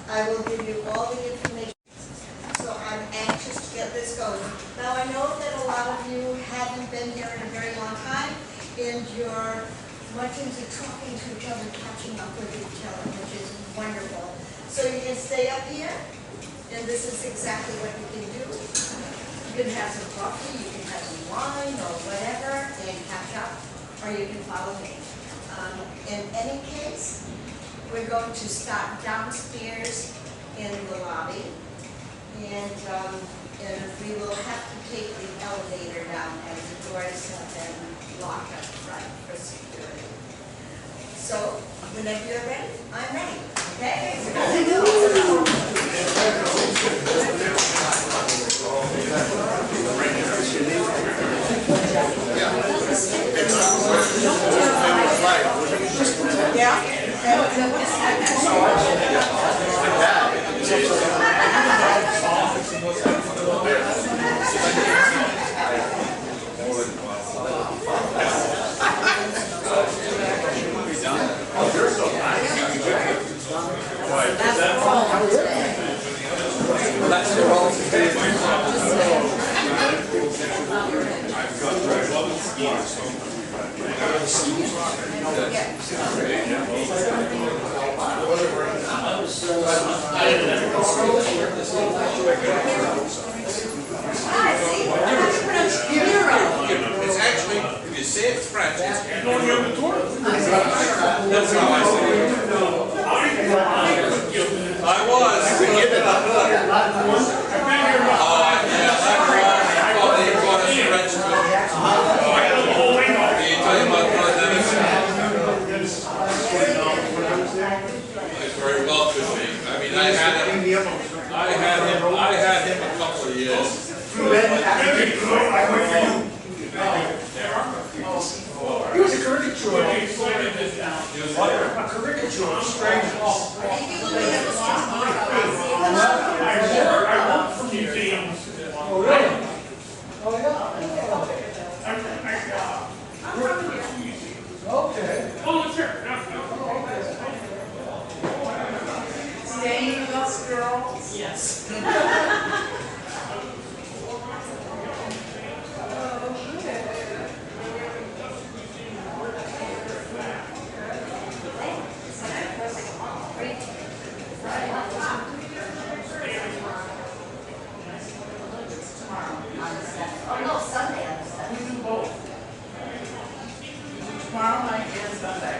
I will give you all the information. So I'm anxious to get this going. Now I know that a lot of you haven't been here in a very long time, and you're much into talking to each other, catching up with each other, which is wonderful. So you can stay up here, and this is exactly what you can do. You can have some coffee, you can have some wine or whatever, and catch up, or you can follow me. In any case, we're going to start downstairs in the lobby, and we will have to take the elevator down as the doors have been locked up front for security. So, whenever you're ready, I'm ready. Okay? Yeah. It's actually, if you say it's French, it's that's how I say it. I was. We give it up. Oh, yeah, that's wrong. They brought us French too. Can you tell you about Dennis? It's very well to me. I mean, I had him a couple of years. He was a caricature. A caricature of strangers. I work for museums. Oh, really? Oh, yeah. Okay. Oh, sure. Staying with us, girls? Yes. Tomorrow night and Sunday.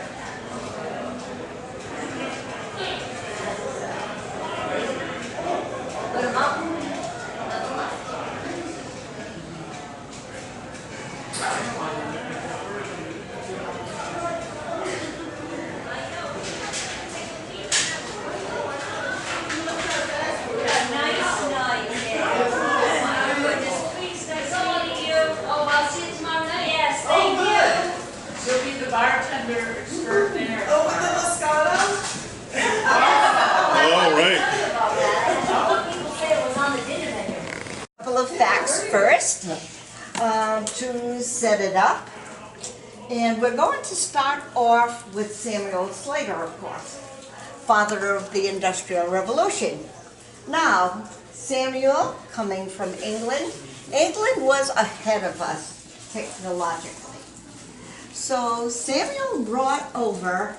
Put them up. She'll be the bartender extraordinaire. Oh, with the Moscato? All right. A couple of facts first to set it up. And we're going to start off with Samuel Slater, of course, father of the Industrial Revolution. Now, Samuel, coming from England, England was ahead of us technologically. So Samuel brought over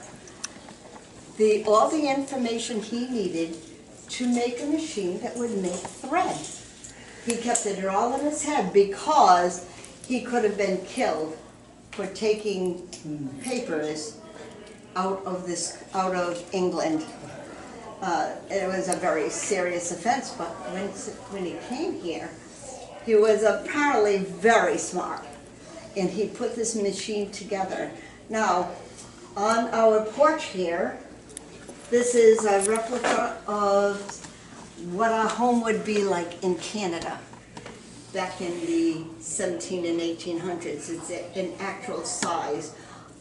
all the information he needed to make a machine that would make thread. He kept it all in his head because he could have been killed for taking papers out of England. It was a very serious offense, but when he came here, he was apparently very smart. And he put this machine together. Now, on our porch here, this is a replica of what our home would be like in Canada back in the 17 and 1800s. It's an actual size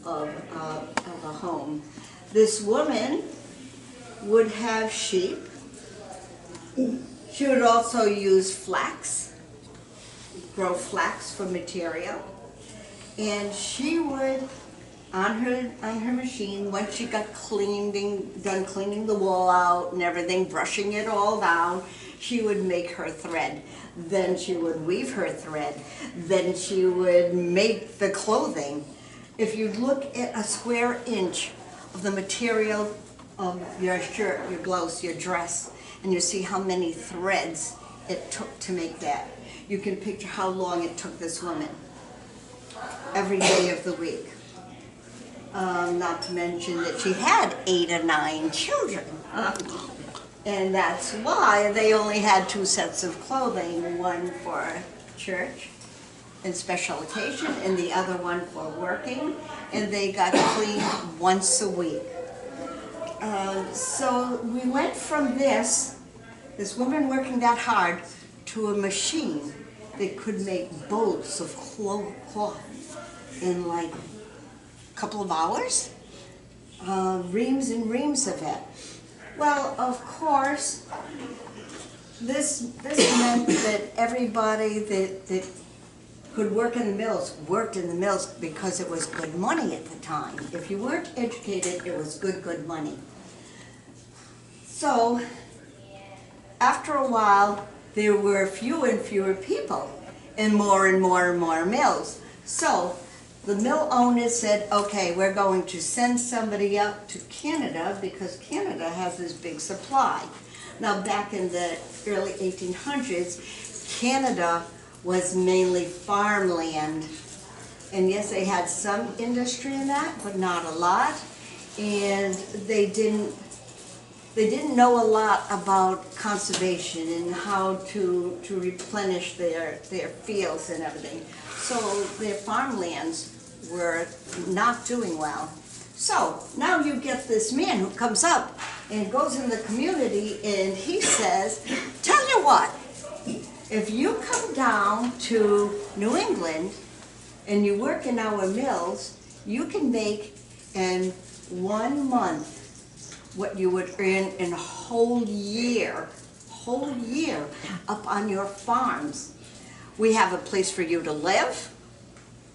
of a home. This woman would have sheep. She would also use flax, grow flax for material. And she would on her machine, once she got done cleaning the wall out and everything, brushing it all down, she would make her thread. Then she would weave her thread. Then she would make the clothing. If you look at a square inch of the material of your shirt, your blouse, your dress, and you see how many threads it took to make that, you can picture how long it took this woman every day of the week. Not to mention that she had 8 or 9 children. And that's why they only had 2 sets of clothing, one for church and special occasion, and the other one for working, and they got cleaned once a week. So we went from this woman working that hard, to a machine that could make bolts of cloth in like a couple of hours, reams and reams of it. Well, of course, this meant that everybody that could work in the mills worked in the mills because it was good money at the time. If you weren't educated, it was good money. So, after a while, there were fewer and fewer people and more mills. So, the mill owners said, okay, we're going to send somebody up to Canada because Canada has this big supply. Now, back in the early 1800s, Canada was mainly farmland. And yes, they had some industry in that, but not a lot. And they didn't know a lot about conservation and how to replenish their fields and everything. So their farmlands were not doing well. So now you get this man who comes up and goes in the community and he says, tell you what, if you come down to New England and you work in our mills, you can make in 1 month what you would earn in a whole year up on your farms. We have a place for you to live.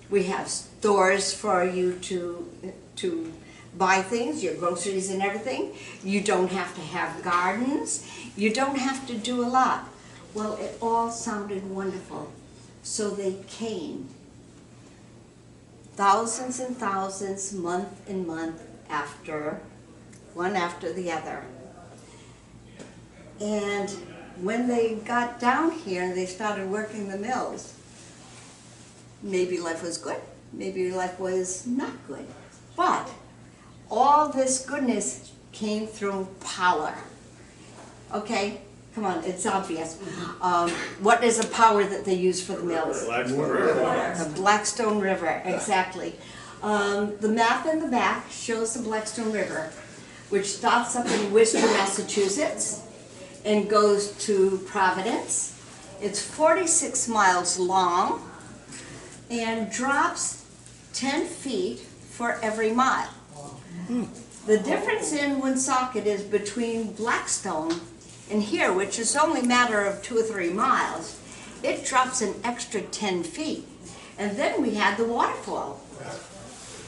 We have stores for you to buy things, your groceries and everything. You don't have to have gardens. You don't have to do a lot. Well, it all sounded wonderful. So they came. Thousands and thousands, month and month after, one after the other. And when they got down here and they started working the mills, maybe life was good, maybe life was not good. But all this goodness came through power. Okay, come on, it's obvious. What is the power that they use for the mills? The Blackstone River, exactly. The map in the back shows the Blackstone River, which starts up in Worcester, Massachusetts, and goes to Providence. It's 46 miles long and drops 10 feet for every mile. The difference in Woonsocket is between Blackstone and here, which is only a matter of 2 or 3 miles, it drops an extra 10 feet. And then we had the waterfall.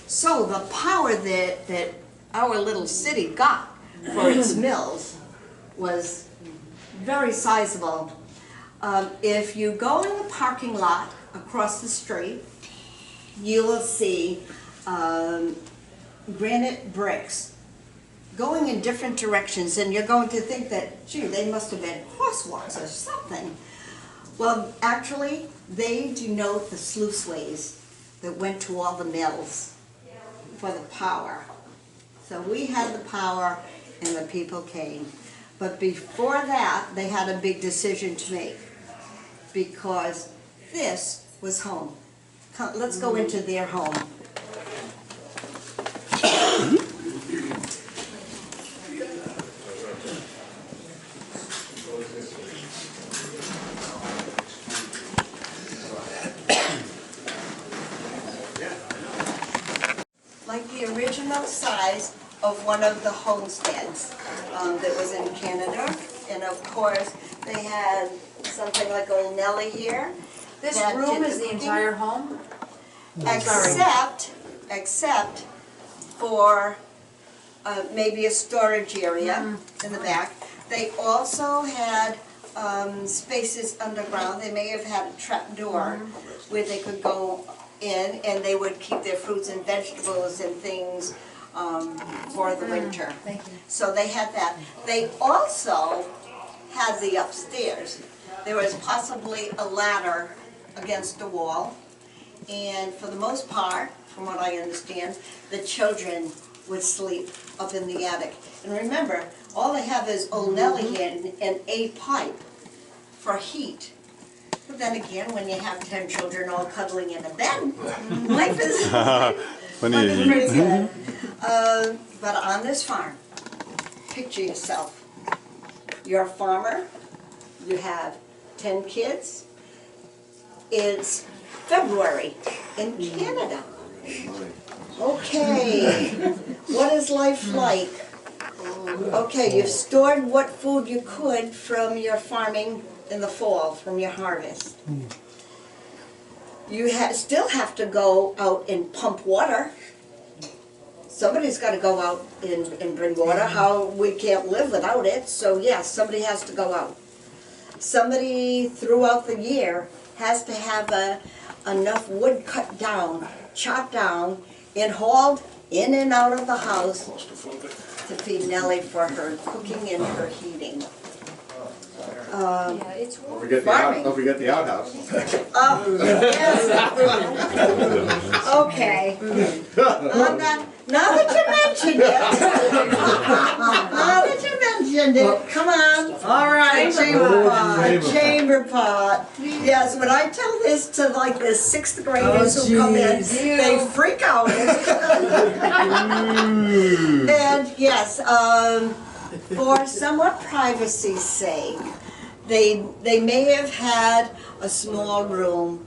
So the power that our little city got for its mills was very sizable. If you go in the parking lot across the street, you will see granite bricks going in different directions, and you're going to think that, gee, they must have been crosswalks or something. Well, actually, they denote the sluiceways that went to all the mills for the power. So we had the power and the people came. But before that, they had a big decision to make because this was home. Let's go into their home. Like the original size of one of the homesteads that was in Canada. And of course, they had something like Old Nellie here. This that room did is the cooking. entire home? Except for maybe a storage area in the back. They also had spaces underground. They may have had a trap door where they could go in and they would keep their fruits and vegetables and things for the winter. So they had that. They also had the upstairs. There was possibly a ladder against the wall, and for the most part, from what I understand, the children would sleep up in the attic. And remember, all they have is old Nellie and a pipe for heat. But then again, when you have 10 children all cuddling in a bed, life is pretty good. But on this farm, picture yourself. You're a farmer, you have 10 kids. It's February in Canada. Okay, what is life like? Okay, you've stored what food you could from your farming in the fall, from your harvest. You still have to go out and pump water. Somebody's got to go out and bring water. We can't live without it, so yes, somebody has to go out. Somebody throughout the year has to have enough wood cut down, chopped down, and hauled in and out of the house to feed Nellie for her cooking and her heating. Don't forget the outhouse. Yes. Okay. Now that you mentioned it, come on. All right, chamber pot. Yes, when I tell this to like the 6th graders who come in, they freak out. And yes, for somewhat privacy's sake, they may have had a small room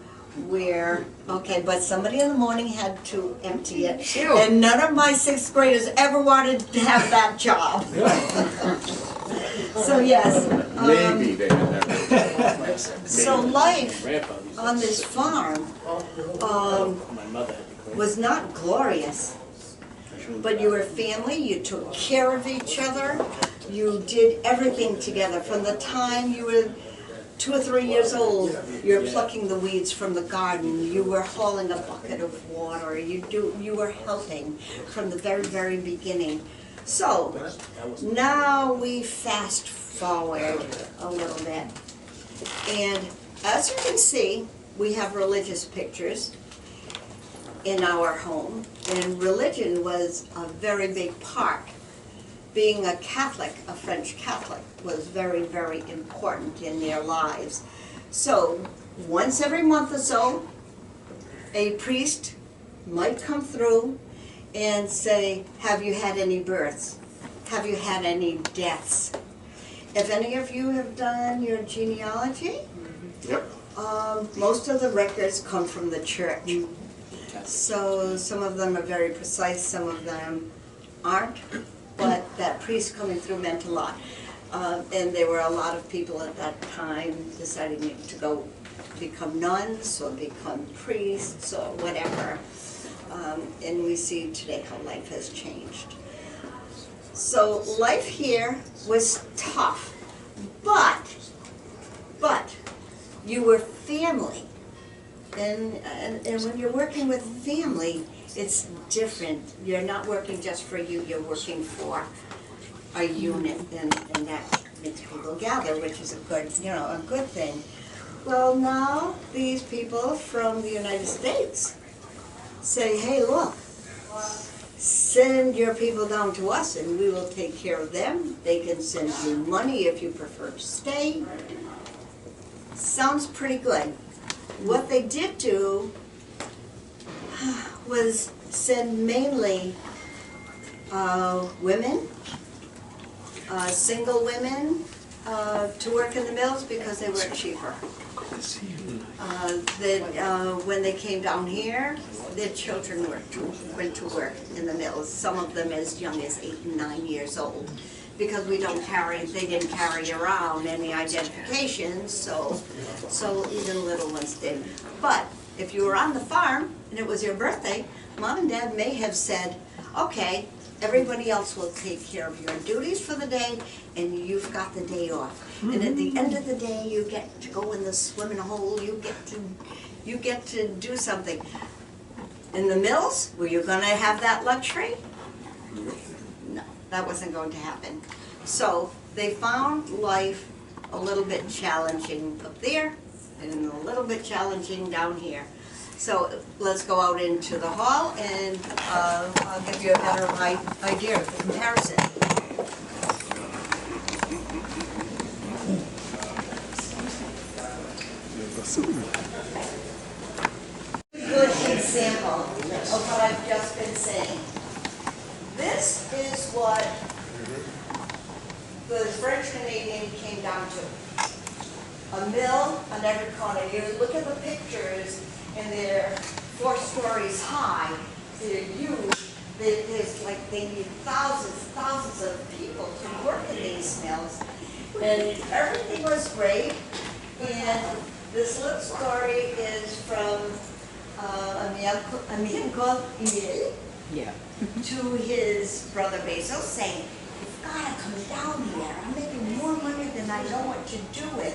where, okay, but somebody in the morning had to empty it. And none of my 6th graders ever wanted to have that job. So yes. Maybe they had that. So life on this farm was not glorious. But you were family, you took care of each other, you did everything together. From the time you were 2 or 3 years old, you're plucking the weeds from the garden, you were hauling a bucket of water, you were helping from the very, very beginning. So, now we fast forward a little bit. And as you can see, we have religious pictures in our home, and religion was a very big part. Being a Catholic, a French Catholic, was very, very important in their lives. So, once every month or so, a priest might come through and say, have you had any births? Have you had any deaths? If any of you have done your genealogy, Yep. most of the records come from the church. So some of them are very precise, some of them aren't, but that priest coming through meant a lot. And there were a lot of people at that time deciding to go become nuns or become priests or whatever. And we see today how life has changed. So life here was tough, but you were family. And when you're working with family, it's different. You're not working just for you, you're working for a unit, and that makes people gather, which is a good thing. Well, now these people from the United States say, hey, look, send your people down to us and we will take care of them. They can send you money if you prefer to stay. Sounds pretty good. What they did do was send mainly women, single women, to work in the mills because they were cheaper. When they came down here, their children went to work in the mills, some of them as young as 8 and 9 years old. Because they didn't carry around any identifications, so even little ones did. But if you were on the farm and it was your birthday, Mom and Dad may have said, okay, everybody else will take care of your duties for the day, and you've got the day off. And at the end of the day, you get to go in the swimming hole, you get to do something. In the mills, were you gonna have that luxury? No, that wasn't going to happen. So they found life a little bit challenging up there and a little bit challenging down here. So let's go out into the hall and I'll give you a better idea of the comparison. Good example of what I've just been saying. This is what the French Canadian came down to. A mill on every corner. You look at the pictures and they're 4 stories high. They're huge. There's like, they need thousands of people to work in these mills. And everything was great. And this little story is from a man called Emile. Yeah. To his brother Basil saying, you've got to come down here. I'm making more money than I know what to do with.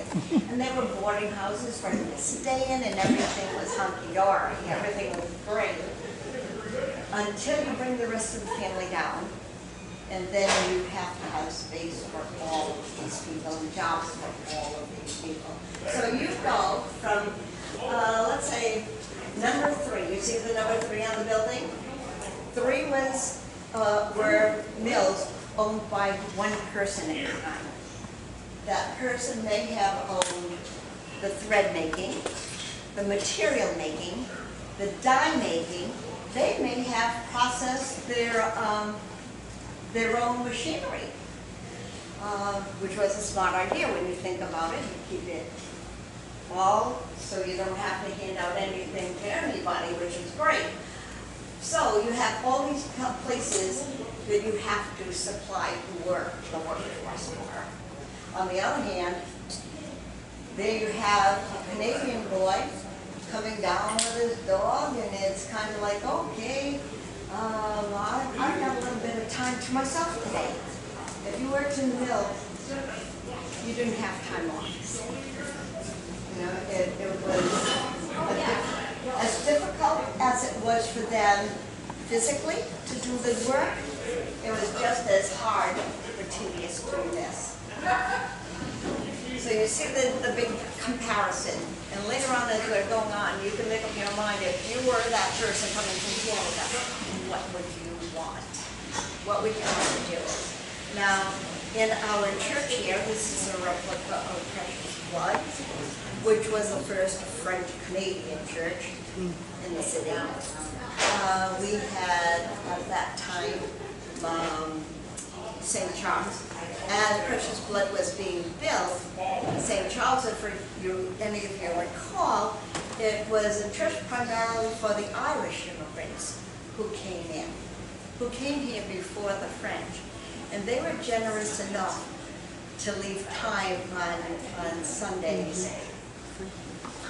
And they were boarding houses for him to stay in and everything was hunky-dory. Everything was great. Until you bring the rest of the family down. And then you have to have space for all of these people and jobs for all of these people. So you go from, let's say, number 3. You see the number 3 on the building? 3 were mills owned by one person at a time. That person may have owned the thread making, the material making, the dye making. They may have processed their own machinery, which was a smart idea when you think about it. You keep it all so you don't have to hand out anything to anybody, which is great. So you have all these places that you have to supply the workforce for. On the other hand, there you have a Canadian boy coming down with his dog, and it's kind of like, okay, I've got a little bit of time to myself today. If you worked in the mill, you didn't have time off. You know, it was as difficult as it was for them physically to do the work, it was just as hard or tedious doing this. So you see the big comparison. And later on as we're going on, you can make up your mind, if you were that person coming from Canada, what would you want? What would you want to do? Now, in our church here, this is a replica of Precious Blood, which was the first French-Canadian church in the city. We had, at that time, St. Charles. As Precious Blood was being built, St. Charles, if any of you recall, it was a church primarily for the Irish immigrants who came here before the French. And they were generous enough to leave time on Sundays,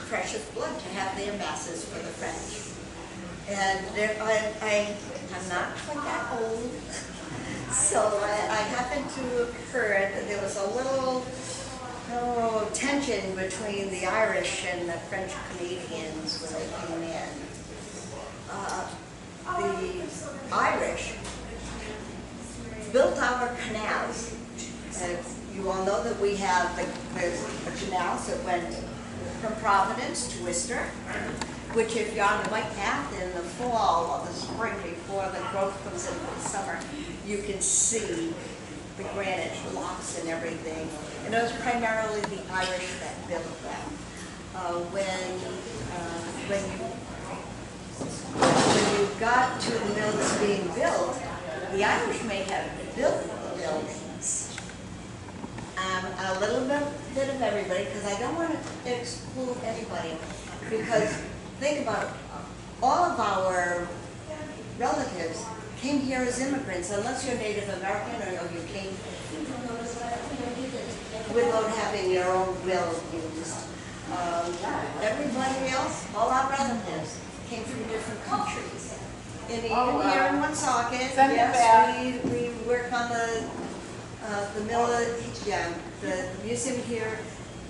Precious Blood, to have their masses for the French. And I'm not quite that old, so I happened to have heard that there was a little tension between the Irish and the French Canadians when they came in. The Irish built our canals. You all know that we have the canals that went from Providence to Worcester, which if you're on the bike path in the fall or the spring before the growth comes in the summer, you can see the granite blocks and everything. And it was primarily the Irish that built them. When you got to the mills being built, the Irish may have built the buildings. A little bit of everybody, because I don't want to exclude anybody. Because think about it, all of our relatives came here as immigrants, unless you're Native American or you came without having your own will used. Everybody else, all our relatives, came from different countries. in the Oh, union here in Woonsocket. send it Yes, back. we work on the mill, yeah, the museum here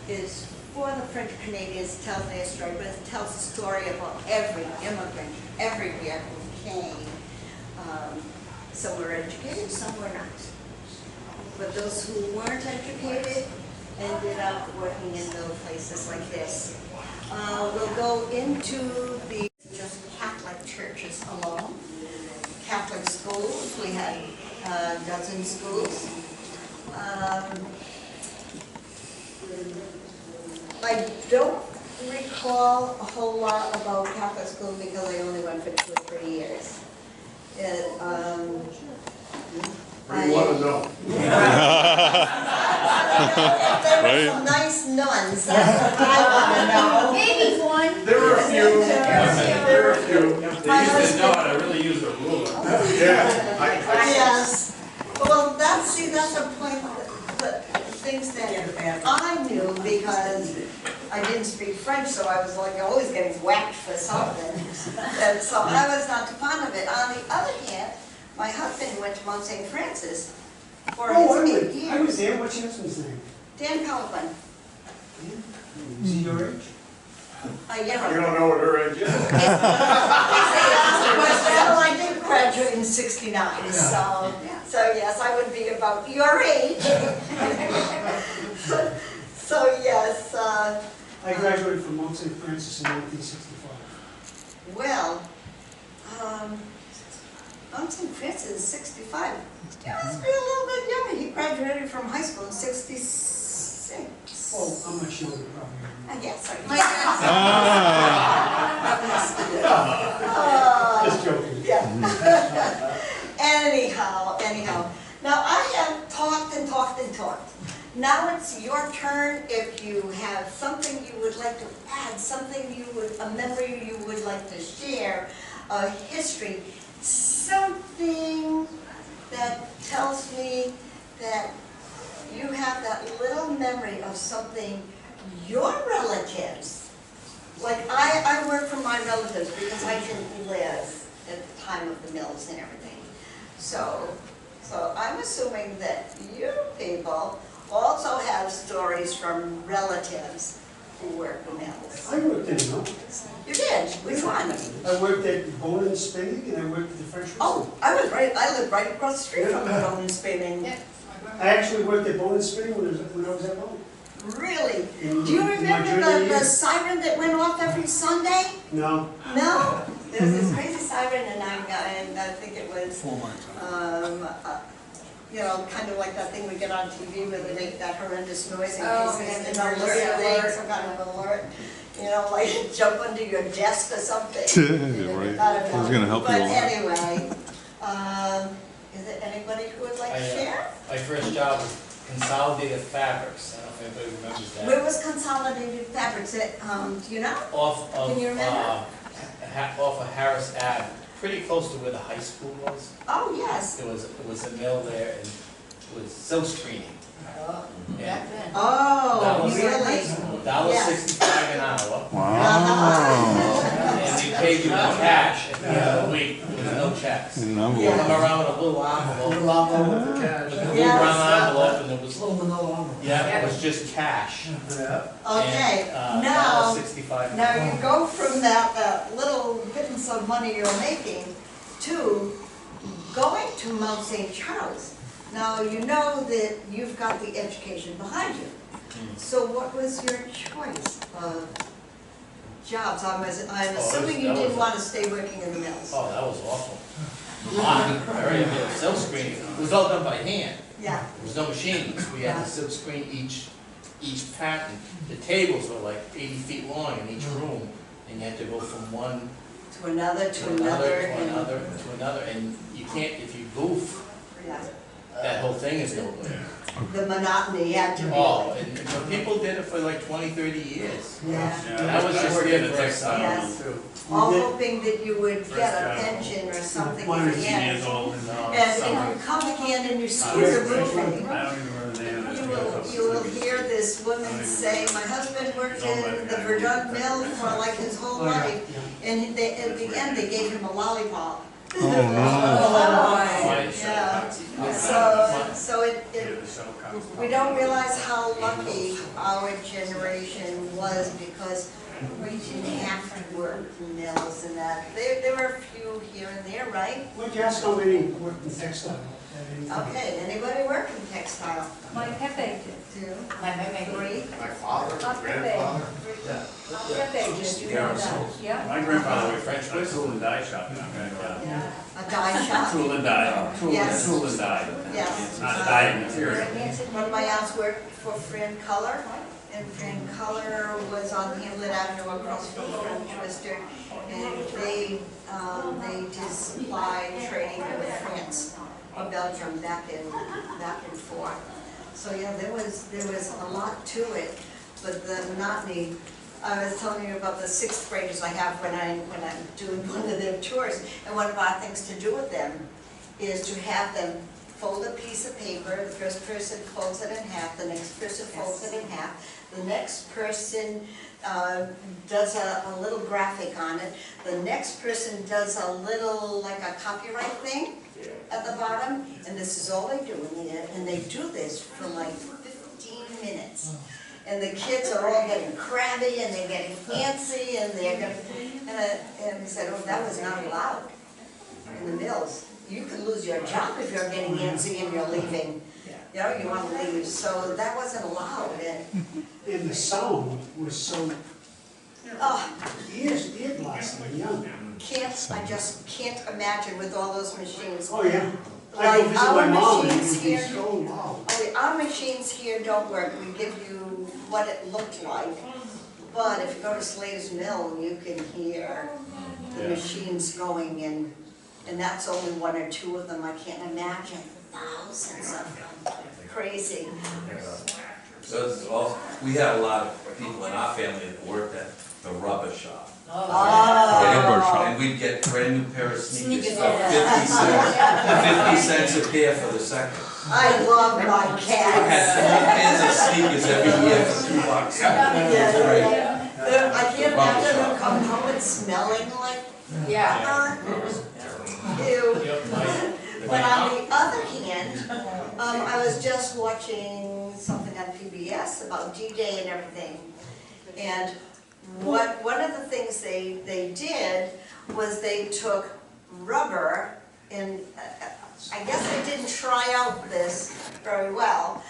is for the French Canadians, tells their story, but it tells the story about every immigrant, everywhere who came. Some were educated, some were not. But those who weren't educated ended up working in little places like this. We'll go into the just Catholic churches alone. Catholic schools, we had a dozen schools. I don't recall a whole lot about Catholic school because I only went for 2 or 3 years. What do you want to know? There were some nice nuns, that's what I want to know. Maybe one. There were a few, there were a few. My They used to know husband, how to really use a ruler. Yeah. yes. Well, that's a point, that things that I knew because I didn't speak French, so I was like always getting whacked for something. And so I was not too fond of it. On the other hand, my husband went to Mount St. Francis for Oh, his I 8 was years. there, what's your husband's name? Dan Pelican. Is he your age? Yeah. You don't know what her age is? Well, I did graduate in '69, so yes, I would be about your age. So yes, I graduated from Mount St. Francis in 1965. well, Mount St. Francis is 65. Yeah, must be a little bit younger. He graduated from high school in '66. Oh, I'm not sure, probably. Yes, sorry. Just joking. Yeah. Anyhow. Now I have talked and talked and talked. Now it's your turn. If you have something you would like to add, a memory you would like to share, a history, something that tells me that you have that little memory of something your relatives, like I work for my relatives because I didn't live at the time of the mills and everything. So I'm assuming that you people also have stories from relatives who work the mills. I worked in, no? You did? Which one? I worked at Bone and Spinning, and I worked at the French Restaurant. Oh, I lived right across the street from the Bone and Spinning. I actually worked at Bone and Spinning when I was at home. Really? In- Do you in my remember junior the year. siren that went off every Sunday? No. No? There's this crazy siren and I think it was, kind of like that thing we get on TV where they make that horrendous noise in Oh, case yeah, it's an an alert, alert thing, alert. some kind of alert. Like jump under your desk or something. Right. I don't know. Who's gonna help you But a lot? anyway, is there anybody who would like to share? My first job was Consolidated Fabrics. I don't know if anybody remembers that. Where was Consolidated Fabrics? Do you know? Off of, Can you remember? off of Harris Ave, pretty close to where the high school was. Oh, yes. It was a mill there, and it was silk screening. Back then. Oh, really? $1.65 an hour, Wow. and they paid you in cash at the end of the week. There was no checks. In an You envelope. come around with a little envelope, with a little Yes. brown envelope, and it was, manila. yeah, it was just cash. Okay, And, now, $1.65. now you go from that little pittance of money you're making to going to Mount St. Charles. Now, you know that you've got the education behind you. So what was your choice of jobs? I'm assuming you that didn't was- want to stay working in the mills. Oh, that was awful. Very good. Silk screening. It was all done by hand. Yeah, There was no machines. We had to silk screen each pattern. The tables were like 80 feet long in each room, and you had to go from one to another, to another, and you can't, if you goof, yeah. that whole thing is no good. The monotony had to be. Oh, and but people did it for like 20, 30 years. Yeah. And I was just there for a Yes. summer. All hoping that you would get a pension or something in the end. And if you come again and you see the roofing, you will hear this woman say, my husband worked in the Verdun mill for like his whole life. And at the end, they gave him a lollipop. Yeah. We don't realize how lucky our generation was because we didn't have to work in mills and that. There were a few here and there, right? Let you ask how many work in textile at any time. Okay, anybody work in textile? My Pepe did. Two, My Pepe did. three? My father, My grandfather. Pepe did. Yeah. My grandfather was French, my tool and die shop in America. A dye shop? Tool and die, Yes. tool and die, Yes. not dye material. One of my aunts worked for Fran Color, and Fran Color was on Hamlet Avenue across from Fran Twister, and they did supply trading with France or Belgium back and forth. So yeah, there was a lot to it, but the monotony. I was telling you about the sixth graders I have when I'm doing one of their tours, and one of our things to do with them is to have them fold a piece of paper. The first person folds it in half, the next person folds it in half, the next person does a little graphic on it, the next person does a little, like a copyright thing at the bottom, and this is all they do in the end, and they do this for like 15 minutes. And the kids are all getting crabby and they're getting antsy and they're going and he said, oh, that was not allowed in the mills. You could lose your job if you're getting antsy and you're leaving. You know, you want to leave. So that wasn't allowed. And the sound was so, Oh, it lasted young. I just can't imagine with all those machines. Oh, yeah. I go Like visit my our mom and it machines would be here. so loud. Okay, our machines here don't work. We give you what it looked like. But if you go to Slater's Mill, you can hear the machines going and that's only one or two of them. I can't imagine thousands of them. Crazy. So this is also, we had a lot of people in our family that worked at the rubber shop. Rubber shop. And we'd get brand new pair of sneakers Sneakers, for 50 cents a pair for the second. I love my I cats. had 10 pairs of sneakers every year for $2. It was great. I can't imagine them coming home and smelling like Yeah. ew. But on the other hand, I was just watching something on PBS about D-Day and everything. And one of the things they did was they took rubber and I guess they didn't try out this very well.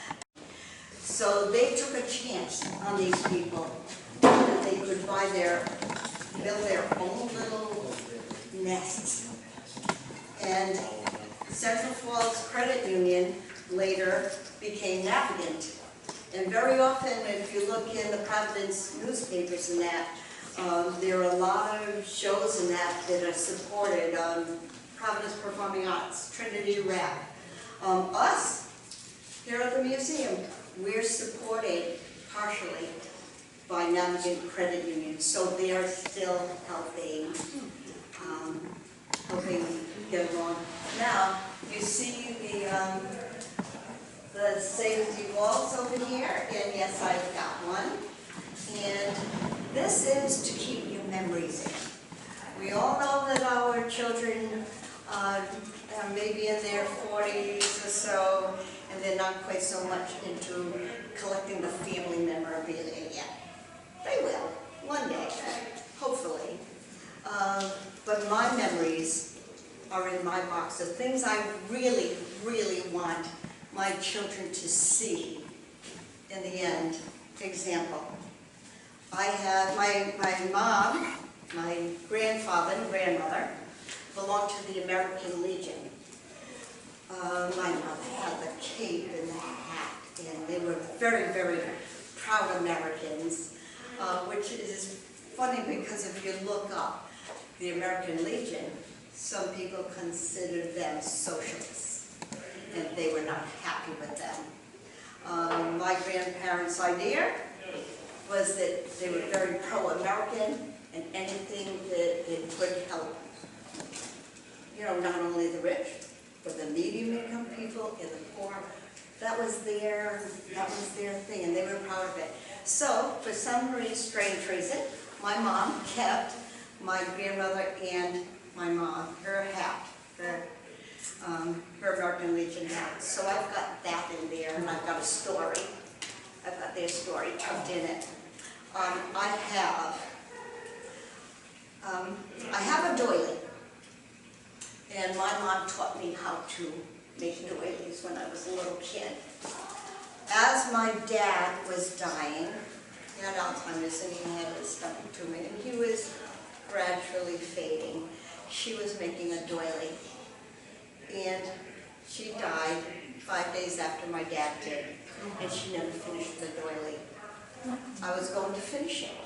So they took a chance on these people that they could build their own little nests. And Central Falls Credit Union later became Navigant. And very often, if you look in the Providence newspapers and that, there are a lot of shows in that are supported. Providence Performing Arts, Trinity Rap. Us, here at the museum, we're supported partially by Navigant Credit Union, so they're still helping get along. Now, you see the safety walls over here, and yes, I've got one. And this is to keep your memories in. We all know that our children are maybe in their 40s or so, and they're not quite so much into collecting the family memorabilia yet. They will, one day, hopefully. But my memories are in my box of things I really, really want my children to see in the end. Example, I had my mom, my grandfather and grandmother belonged to the American Legion. My mother had the cape and the hat, and they were very, very proud Americans, which is funny because if you look up the American Legion, some people considered them socialists, and they were not happy with them. My grandparents' idea was that they were very pro-American, and anything that could help, you know, not only the rich, but the medium income people and the poor. That was their thing, and they were proud of it. So, for some strange reason, my mom kept my grandmother and my mom, her hat the Herb Norton Legion hat. So I've got that in there, and I've got a story. I've got their story tucked in it. I have a doily, and my mom taught me how to make doilies when I was a little kid. As my dad was dying, he had Alzheimer's and he had a stomach tumor, and he was gradually fading. She was making a doily, and she died 5 days after my dad did, and she never finished the doily. I was going to finish it,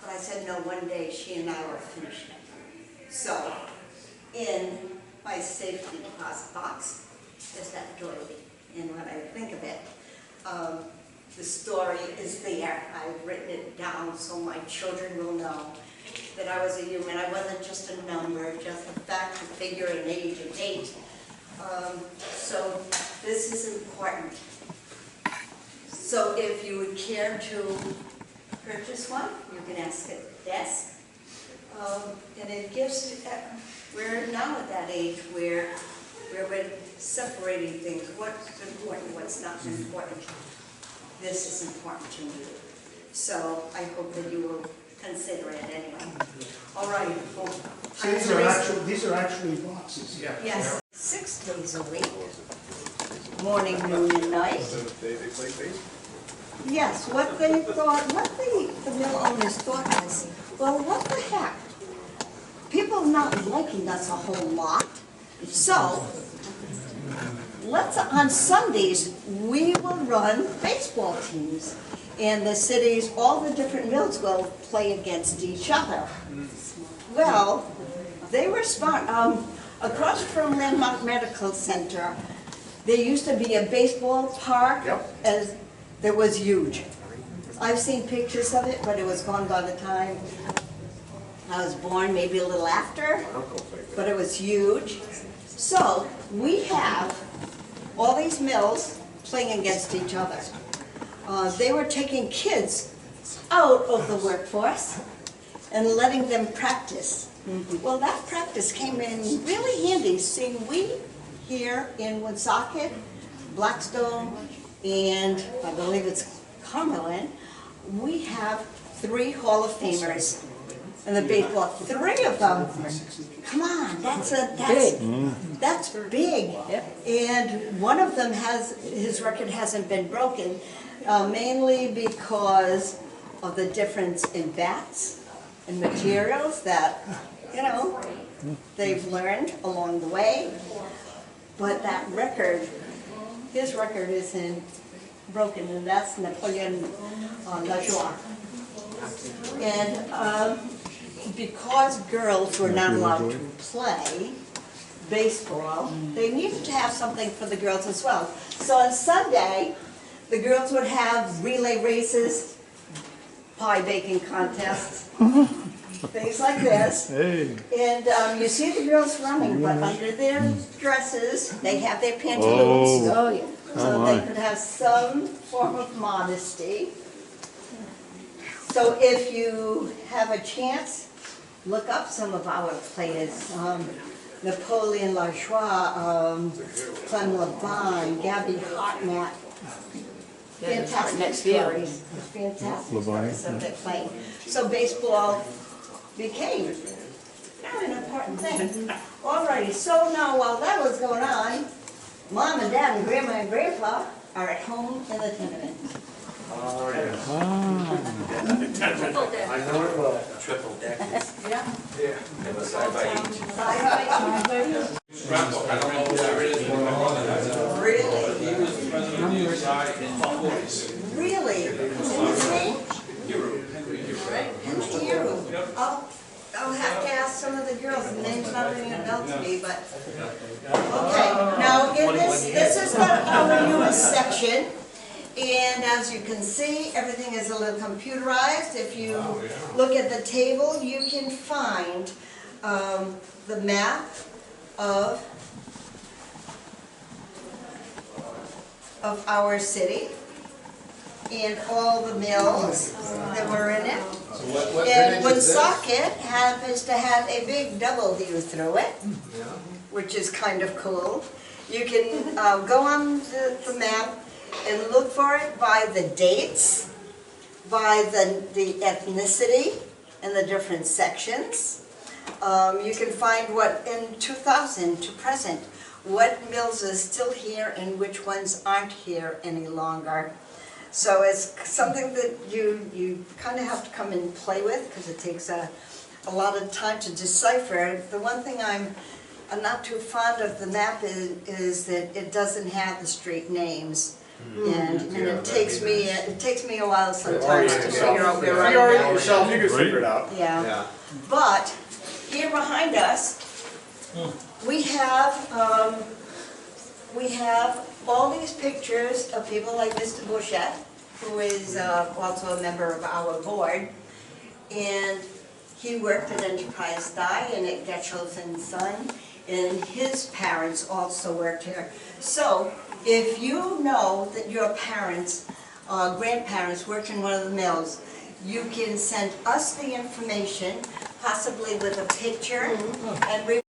but I said, no, one day she and I will finish it. So, in my safety deposit box is that doily, and when I think of it, the story is there. I've written it down so my children will know that I was a human. I wasn't just a number, just a fact, a figure, an age, a date. So this is important. So if you would care to purchase one, you can ask at the desk. And it gives, we're now at that age where we're separating things, what's important, what's not important. This is important to me. So I hope that you will consider it anyway. All right. Well, So these are actually boxes. Yeah. yes, 6 days a week, morning, noon, and night. They play baseball. Yes, what they thought, what the mill owners thought was, well, what the heck? People not liking us a whole lot, so on Sundays, we will run baseball teams. And the cities, all the different mills will play against each other. Well, they were smart. Across from Landmark Medical Center, there used to be a baseball park. Yep. And it was huge. I've seen pictures of it, but it was gone by the time I was born, maybe a little after, but it was huge. So we have all these mills playing against each other. They were taking kids out of the workforce and letting them practice. Well, that practice came in really handy. See, we here in Woonsocket, Blackstone, and I believe it's Cumberland, we have 3 Hall of Famers in the baseball. 3 of them. Come on, that's big. And one of them his record hasn't been broken, mainly because of the difference in bats and materials that, they've learned along the way. But that record, his record isn't broken, and that's Napoleon Lajoie. And because girls were not allowed to play baseball, they needed to have something for the girls as well. So on Sunday, the girls would have relay races, pie baking contests, things like this. And you see the girls running, but under their dresses, they have their pantaloons. Oh. yeah. So they could have some form of modesty. So if you have a chance, look up some of our players. Napoleon Lajoie, Clem Levine, Gabby Hartnett. Fantastic stories. Fantastic stories of their playing. So baseball became an important thing. Alrighty, so now while that was going on, Mom and Dad and Grandma and Grandpa are at home in the tenement. Oh, yeah. Triple deck. I know it well. Triple deckers, Yeah. Yeah. have a side by each. Scrapbook, I don't know who that is. Really? He was the president of the USI in the 40s. Really? His name? Hero. Hero. I'll have to ask some of the girls, the name's not ringing a bell to me, but. Okay, now in this is our newest section. And as you can see, everything is a little computerized. If you look at the table, you can find the map of our city and all the mills that were in it. So what And vintage is this? Woonsocket happens to have a big W through it. which is kind of cool. You can go on the map and look for it by the dates, by the ethnicity in the different sections. You can find what in 2000 to present, what mills are still here and which ones aren't here any longer. So it's something that you kind of have to come and play with because it takes a lot of time to decipher. The one thing I'm not too fond of the map is that it doesn't have the street names. And it takes me a while sometimes to figure out where I Figure it out am. yourself, you can figure it out. Yeah. But here behind us, we have all these pictures of people like Mr. Bouchette, who is also a member of our board, and he worked at Enterprise Dye and at Getchell's and Son, and his parents also worked here. So if you know that your parents, grandparents worked in one of the mills, you can send us the information, possibly with a picture, and we